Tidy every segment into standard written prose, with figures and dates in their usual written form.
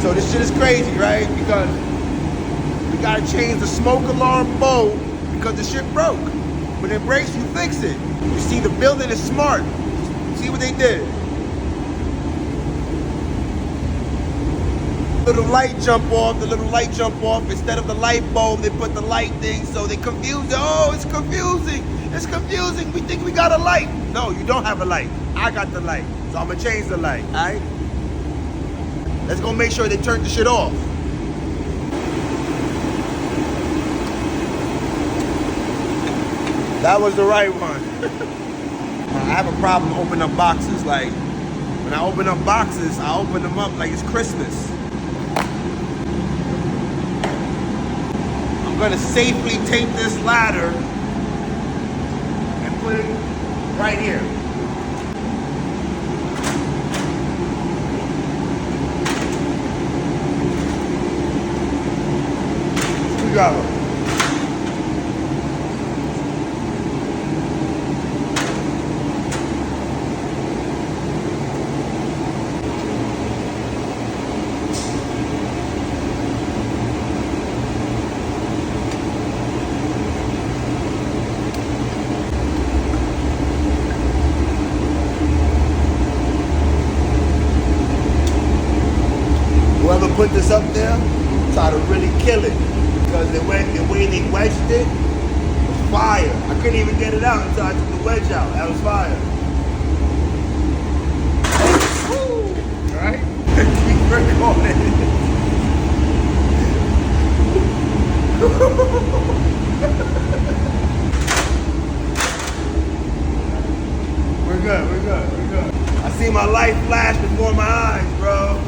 So this shit is crazy, right? Because we gotta change the smoke alarm bulb because the shit broke. When it breaks, you fix it. You see, the building is smart. See what they did? The light jump off, instead of the light bulb, they put the light thing, so they confuse it. Oh, it's confusing. It's confusing. We think we got a light. No, you don't have a light. I got the light. So I'm gonna change the light, all right? Let's go make sure they turn the shit off. That was the right one. I have a problem opening up boxes. Like, when I open up boxes, I open them up like it's Christmas. I'm gonna safely take this ladder and put it right here. Screwdriver. Whoever put this up there, try to really kill it. Because the way they wedged it was fire. I couldn't even get it out until I took the wedge out. That was fire. Woo! Right? Keep recording. We're good. I see my life flash before my eyes, bro.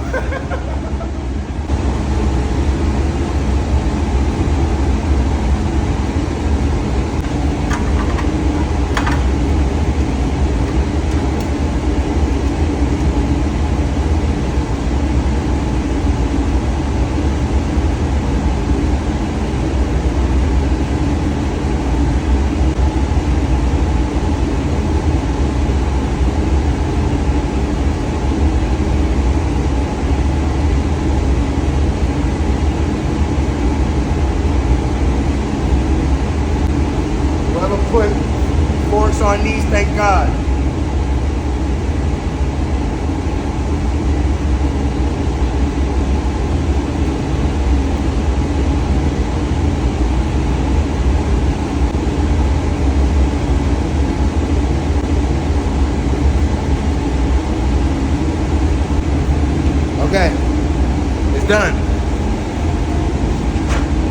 Put forks on these, thank God. Okay, it's done.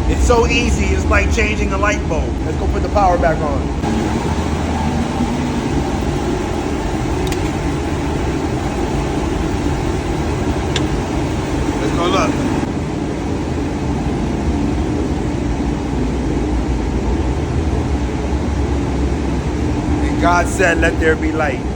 It's so easy, it's like changing a light bulb. Let's go put the power back on. Let's go look. And God said, let there be light.